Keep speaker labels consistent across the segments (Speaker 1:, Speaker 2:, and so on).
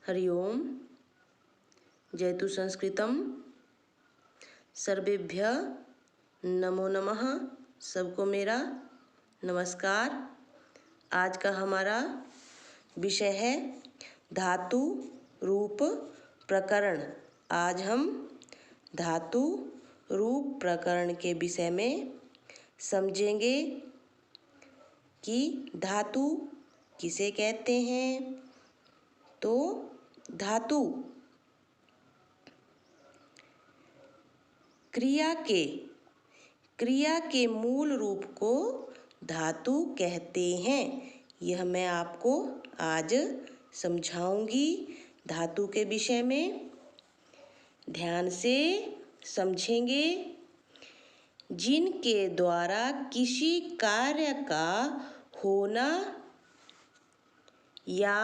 Speaker 1: हरि ओम। जयतु संस्कृतम। सर्वेभ्यः नमो नमः। सबको मेरा नमस्कार। आज का हमारा विषय है धातु रूप प्रकरण। आज हम धातु रूप प्रकरण के विषय में समझेंगे कि धातु किसे कहते हैं। तो धातु क्रिया के मूल रूप को धातु कहते हैं। यह मैं आपको आज समझाऊंगी। धातु के विषय में ध्यान से समझेंगे। जिनके द्वारा किसी कार्य का होना या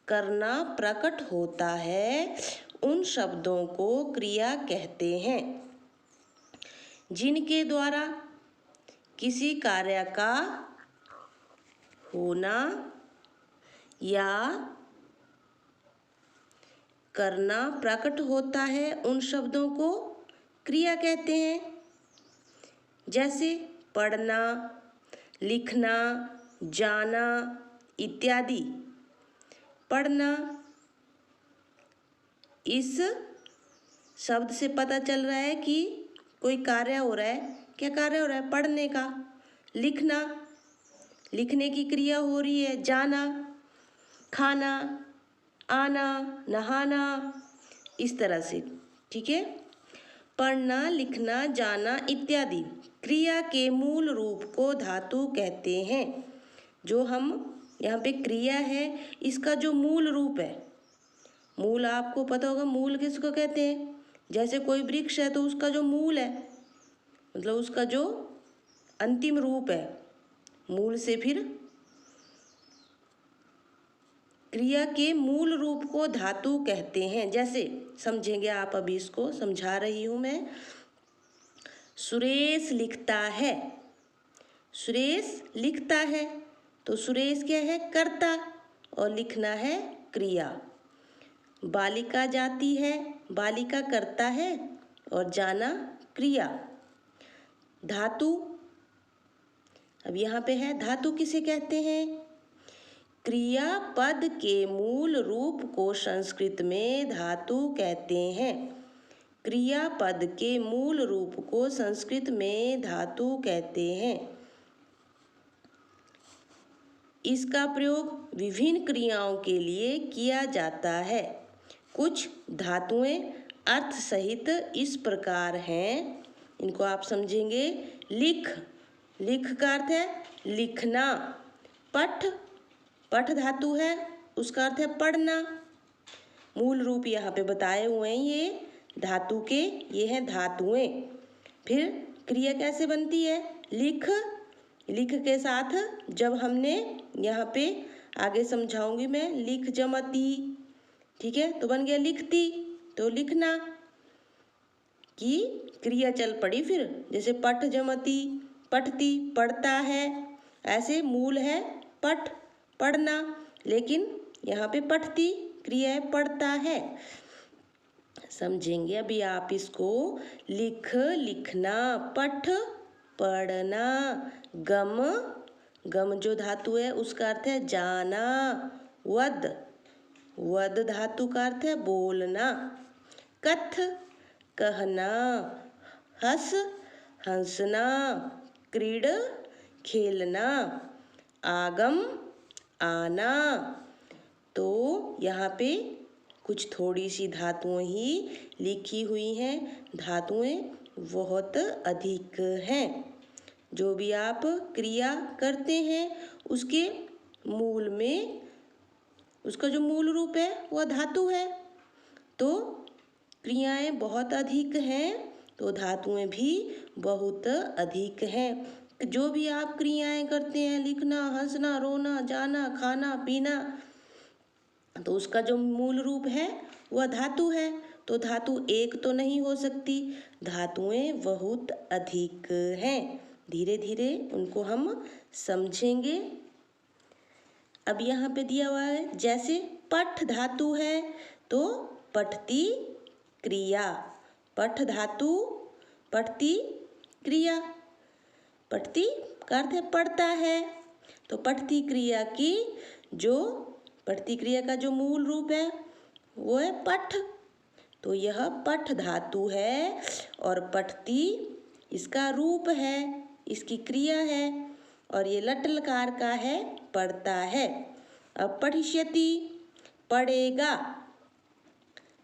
Speaker 1: करना प्रकट होता है, उन शब्दों को क्रिया कहते हैं। जिनके द्वारा किसी कार्य का होना या करना प्रकट होता है, उन शब्दों को क्रिया कहते हैं। जैसे पढ़ना, लिखना, जाना इत्यादि। पढ़ना, इस शब्द से पता चल रहा है कि कोई कार्य हो रहा है। क्या कार्य हो रहा है? पढ़ने का। लिखना, लिखने की क्रिया हो रही है। जाना, खाना, आना, नहाना, इस तरह से। ठीक है। पढ़ना, लिखना, जाना इत्यादि क्रिया के मूल रूप को धातु कहते हैं। जो हम यहाँ पे क्रिया है, इसका जो मूल रूप है, मूल आपको पता होगा मूल किसको कहते हैं। जैसे कोई वृक्ष है तो उसका जो मूल है, मतलब उसका जो अंतिम रूप है, मूल से फिर क्रिया के मूल रूप को धातु कहते हैं। जैसे समझेंगे आप, अभी इसको समझा रही हूँ मैं। सुरेश लिखता है। सुरेश लिखता है तो सुरेश क्या है? कर्ता, और लिखना है क्रिया। बालिका जाती है, बालिका कर्ता है और जाना क्रिया। धातु, अब यहाँ पे है धातु किसे कहते हैं? क्रियापद के मूल रूप को संस्कृत में धातु कहते हैं। क्रियापद के मूल रूप को संस्कृत में धातु कहते हैं। इसका प्रयोग विभिन्न क्रियाओं के लिए किया जाता है। कुछ धातुएं अर्थ सहित इस प्रकार हैं, इनको आप समझेंगे। लिख, लिख का अर्थ है लिखना। पठ, पठ धातु है, उसका अर्थ है पढ़ना। मूल रूप यहाँ पे बताए हुए हैं ये धातु के, ये हैं धातुएं। फिर क्रिया कैसे बनती है? लिख, लिख के साथ जब हमने यहाँ पे आगे समझाऊंगी मैं, लिख जमती, ठीक है, तो बन गया लिखती, तो लिखना की क्रिया चल पड़ी। फिर जैसे पठ जमती, पठती, पढ़ता है, ऐसे मूल है पठ, पढ़ना, लेकिन यहाँ पे पठती क्रिया है, पढ़ता है। समझेंगे अभी आप इसको। लिख, लिखना, पठ, पढ़ना। गम, गम जो धातु है उसका अर्थ है जाना। वद, वद धातु का अर्थ है बोलना। कथ, कहना। हस, हंसना। क्रीड, खेलना। आगम, आना। तो यहाँ पे कुछ थोड़ी सी धातुएं ही लिखी हुई हैं। धातुएं बहुत अधिक हैं। जो भी आप क्रिया करते हैं उसके मूल में, उसका जो मूल रूप है वह धातु है। तो क्रियाएं बहुत अधिक हैं, तो धातुएं भी बहुत अधिक हैं। जो भी आप क्रियाएं करते हैं, लिखना, हंसना, रोना, जाना, खाना, पीना, तो उसका जो मूल रूप है वह धातु है। तो धातु एक तो नहीं हो सकती, धातुएं बहुत अधिक हैं। धीरे धीरे उनको हम समझेंगे। अब यहाँ पे दिया हुआ है, जैसे पठ धातु है तो पठती क्रिया, पठ धातु पठती क्रिया, पठती का अर्थ है पढ़ता है, तो पठती क्रिया की जो पठती क्रिया का जो मूल रूप है वो है पठ, तो यह पठ धातु है और पठती इसका रूप है, इसकी क्रिया है और ये लट लकार का है, पढ़ता है। अब पठिष्यति पढ़ेगा,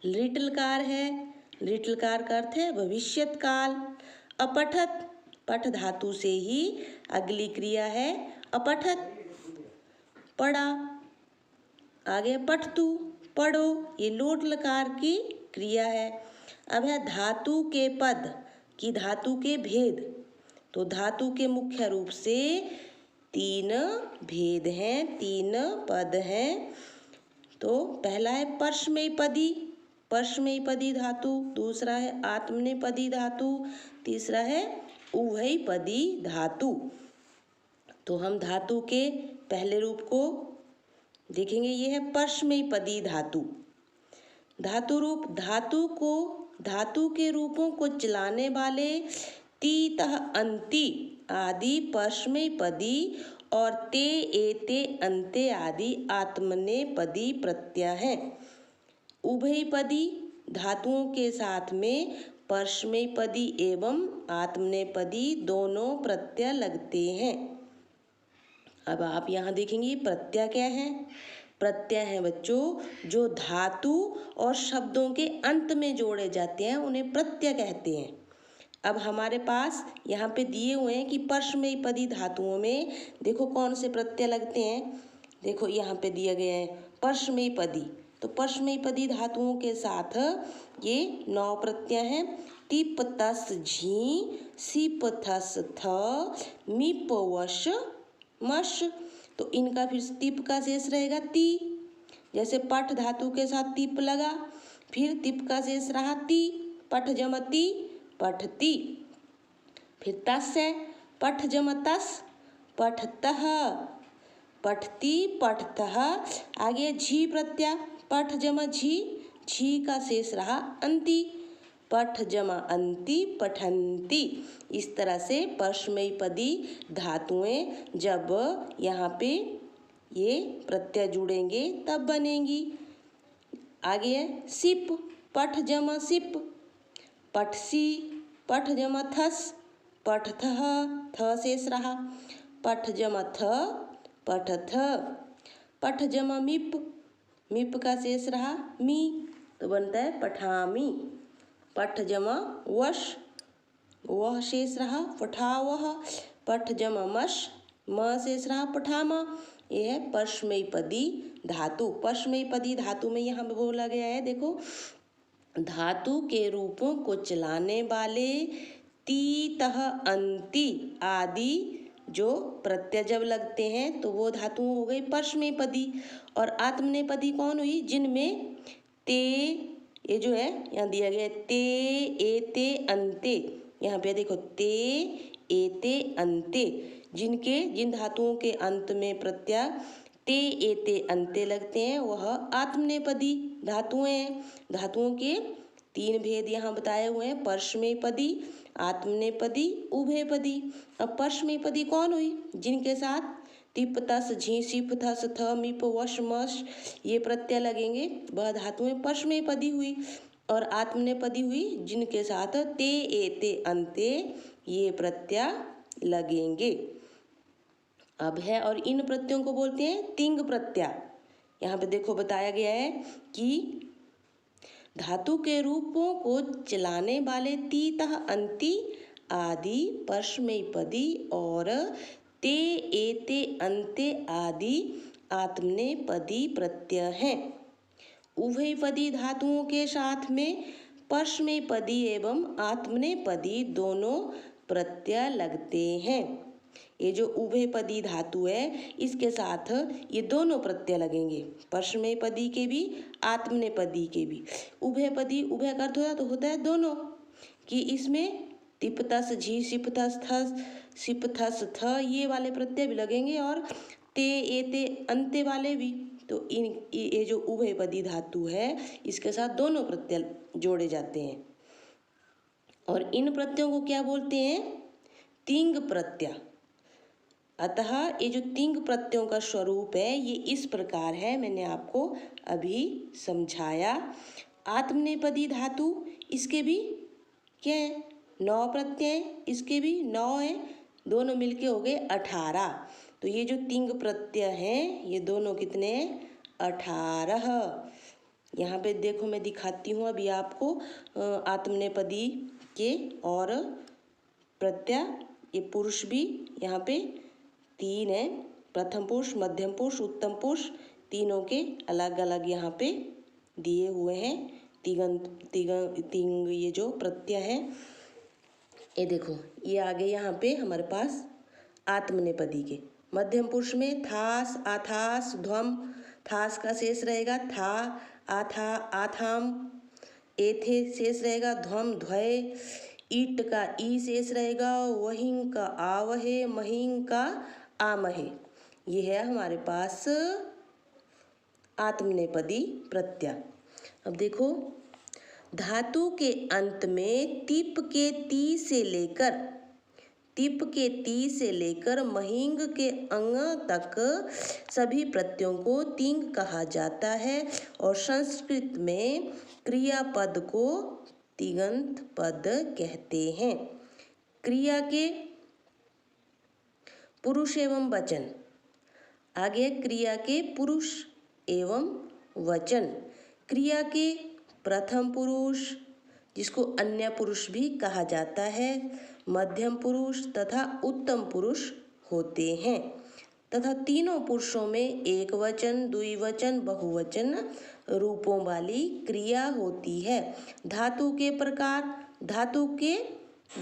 Speaker 1: लिटलकार है, लिटलकार का अर्थ है भविष्यत काल। अपठत पठ धातु से ही अगली क्रिया है अपठत, पढ़ा। आगे पठतु पढ़ो, ये लोट लकार की क्रिया है। अब है धातु के पद की धातु के भेद, तो धातु के मुख्य रूप से 3 भेद हैं, 3 पद हैं। तो पहला है परस्मैपदी, परस्मैपदी धातु, दूसरा है आत्मनेपदी धातु, तीसरा है उभयपदी धातु। तो हम धातु के पहले रूप को देखेंगे, ये है परस्मैपदी धातु। धातु रूप धातु को धातु के रूपों को चलाने वाले ती तह अंति आदि परस्मैपदी और ते एते अंते आदि आत्मनेपदी प्रत्यय हैं। उभयपदी धातुओं के साथ में परस्मैपदी एवं आत्मनेपदी दोनों प्रत्यय लगते हैं। अब आप यहाँ देखेंगे प्रत्यय क्या है। प्रत्यय हैं बच्चों जो धातु और शब्दों के अंत में जोड़े जाते हैं, उन्हें प्रत्यय कहते हैं। अब हमारे पास यहाँ पे दिए हुए हैं कि परस्मैपदी धातुओं में देखो कौन से प्रत्यय लगते हैं। देखो यहाँ पे दिया गया है परस्मैपदी, तो परस्मैपदी धातुओं के साथ ये 9 प्रत्यय हैं। तिप तस झी, सिप थस थ, मिप वश मश, तो इनका फिर तिप का शेष रहेगा ती। जैसे पठ धातु के साथ तिप लगा, फिर तिप का शेष रहा ती, पठ जमती पठती। फिर तस है, पठ जमतस पठतः, पठती पठतः। आगे झी प्रत्यय, पठ जम झी, झी का शेष रहा अंति, पठ जमा अंति पठंती। इस तरह से परस्मैपदी धातुएं जब यहाँ पे ये प्रत्यय जुड़ेंगे तब बनेंगी। आगे है सिप, पठ जमा सिप, पठसी, पठ जमा थस, पठथः, थ शेष रहा, पठ जमा थ पठथ। पठ जमा मिप, मिप का शेष रहा मी, तो बनता है पठामी। पठ जमा वश, वह शेष रहा पठावह। पठ जमा मश, म शेष रहा पठामा। यह है परस्मैपदी धातु। परस्मैपदी धातु में यहाँ बोला गया है, देखो धातु के रूपों को चलाने वाले ती तह अंति आदि जो प्रत्यय जब लगते हैं तो वो धातु हो गई परस्मैपदी। और आत्मनेपदी कौन हुई, जिनमें ते, ये जो है यहाँ दिया गया ते एते अंते, यहाँ पे देखो ते एते अंते, जिन धातुओं के अंत में प्रत्यय ते एते अंते लगते हैं वह आत्मनेपदी धातुएं हैं। धातुओं के 3 भेद यहाँ बताए हुए हैं, परस्मैपदी, आत्मनेपदी, उभयपदी। अब परस्मैपदी कौन हुई, जिनके साथ तिप तस झी सिप थस थ मिप वश मश ये प्रत्यय लगेंगे, वह धातुएं परस्मैपदी हुई। और आत्मनेपदी हुई जिनके साथ ते एते अंते ये प्रत्यय लगेंगे। अब है, और इन प्रत्ययों को बोलते हैं तिंग प्रत्यय। यहाँ पे देखो बताया गया है कि धातु के रूपों को चलाने वाले ती तह अंति आदि परस्मैपदी और ते एते अंते आदि आत्मनेपदी प्रत्यय हैं। उभयपदी धातुओं के साथ में परस्मैपदी एवं आत्मनेपदी दोनों प्रत्यय लगते हैं। ये जो उभयपदी धातु है इसके साथ ये दोनों प्रत्यय लगेंगे, परस्मैपदी के भी आत्मनेपदी के भी। उभयपदी, उभय का अर्थ होता है दोनों, कि इसमें तिप तस झी सिप थस थस सिप थस थ ये वाले प्रत्यय भी लगेंगे और ते एते अंते वाले भी तो ये जो उभयपदी धातु है इसके साथ दोनों प्रत्यय जोड़े जाते हैं और इन प्रत्ययों को क्या बोलते हैं? तिंग प्रत्यय। अतः ये जो तिंग प्रत्ययों का स्वरूप है ये इस प्रकार है, मैंने आपको अभी समझाया। आत्मनेपदी धातु, इसके भी क्या है? 9 प्रत्यय, इसके भी 9 है, दोनों मिलके हो गए 18। तो ये जो तिंग प्रत्यय हैं ये दोनों कितने? 18। यहाँ पे देखो मैं दिखाती हूँ अभी आपको आत्मनेपदी के और प्रत्यय। ये पुरुष भी यहाँ पे 3 है, प्रथम पुरुष, मध्यम पुरुष, उत्तम पुरुष, तीनों के अलग अलग यहाँ पे दिए हुए हैं। तिंग ये जो प्रत्यय है ये देखो ये आगे यहाँ पे हमारे पास आत्मनेपदी के मध्यम पुरुष में थास, आथास, ध्वम, थास का शेष रहेगा था, आथा, आथाम, एथे शेष रहेगा ध्वम, ध्वय, ईट का ई शेष रहेगा, वहिंग का आवहे, महिंग का आमहे। ये है हमारे पास आत्मनेपदी प्रत्यय। अब देखो धातु के अंत में तिप के ती से लेकर महिंग के अंग तक सभी प्रत्ययों को तिंग कहा जाता है और संस्कृत में क्रियापद को तिङन्त पद कहते हैं। क्रिया के पुरुष एवं वचन, आगे क्रिया के पुरुष एवं वचन। क्रिया के प्रथम पुरुष जिसको अन्य पुरुष भी कहा जाता है, मध्यम पुरुष तथा उत्तम पुरुष होते हैं तथा तीनों पुरुषों में एक वचन, द्विवचन, बहुवचन रूपों वाली क्रिया होती है। धातु के प्रकार, धातु के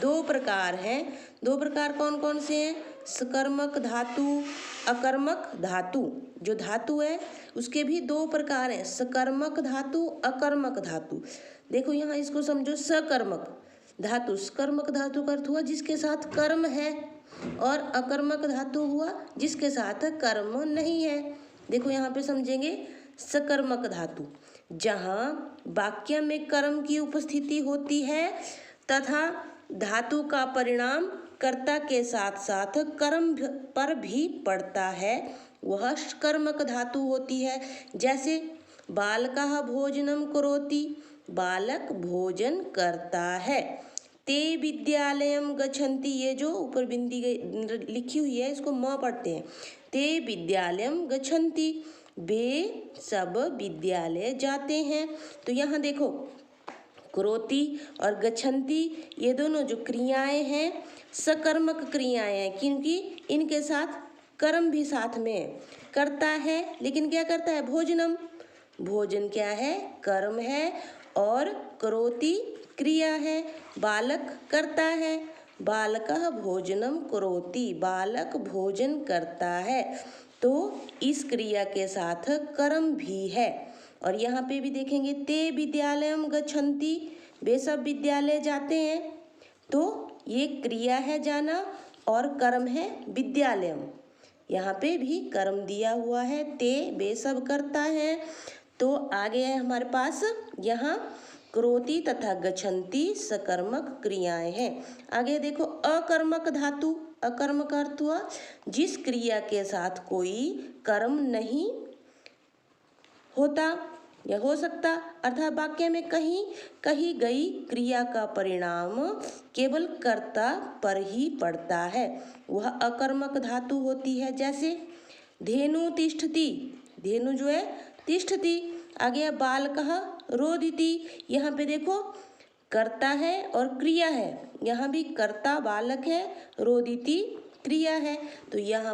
Speaker 1: 2 प्रकार हैं। 2 प्रकार कौन कौन से हैं? सकर्मक धातु, अकर्मक धातु। जो धातु है उसके भी 2 प्रकार हैं, सकर्मक धातु, अकर्मक धातु। देखो यहाँ इसको समझो, सकर्मक धातु, सकर्मक धातु का अर्थ हुआ जिसके साथ कर्म है और अकर्मक धातु हुआ जिसके साथ कर्म नहीं है। देखो यहाँ पे समझेंगे, सकर्मक धातु जहाँ वाक्य में कर्म की उपस्थिति होती है तथा धातु का परिणाम कर्ता के साथ साथ कर्म पर भी पड़ता है, वह कर्मक धातु होती है। जैसे बालकः भोजनम करोति, बालक भोजन करता है। ते विद्यालयम गच्छन्ति, ये जो ऊपर बिंदी लिखी हुई है इसको म पढ़ते हैं। ते विद्यालयम गच्छन्ति, वे सब विद्यालय जाते हैं। तो यहाँ देखो करोति और गच्छन्ति ये दोनों जो क्रियाएं हैं सकर्मक क्रियाएं हैं, क्योंकि इनके साथ कर्म भी साथ में करता है। लेकिन क्या करता है? भोजनम, भोजन क्या है? कर्म है और करोति क्रिया है। बालक करता है, बालकः भोजनम करोति, बालक भोजन करता है। तो इस क्रिया के साथ कर्म भी है। और यहाँ पे भी देखेंगे ते विद्यालयम गच्छन्ति, वे सब विद्यालय जाते हैं। तो ये क्रिया है जाना और कर्म है विद्यालयम। यहाँ पे भी कर्म दिया हुआ है, ते वे सब करता है। तो आगे है हमारे पास यहाँ करोति तथा गच्छन्ति सकर्मक क्रियाएं हैं। आगे देखो अकर्मक धातु, अकर्मक का अर्थ हुआ जिस क्रिया के साथ कोई कर्म नहीं होता या हो सकता, अर्थात वाक्य में कही गई क्रिया का परिणाम केवल कर्ता पर ही पड़ता है, वह अकर्मक धातु होती है। जैसे धेनु तिष्ठति, धेनु जो है तिष्ठति। आगे बालकः रोदिति, यहाँ पे देखो कर्ता है और क्रिया है, यहाँ भी कर्ता बालक है, रोदिति क्रिया है। तो यहाँ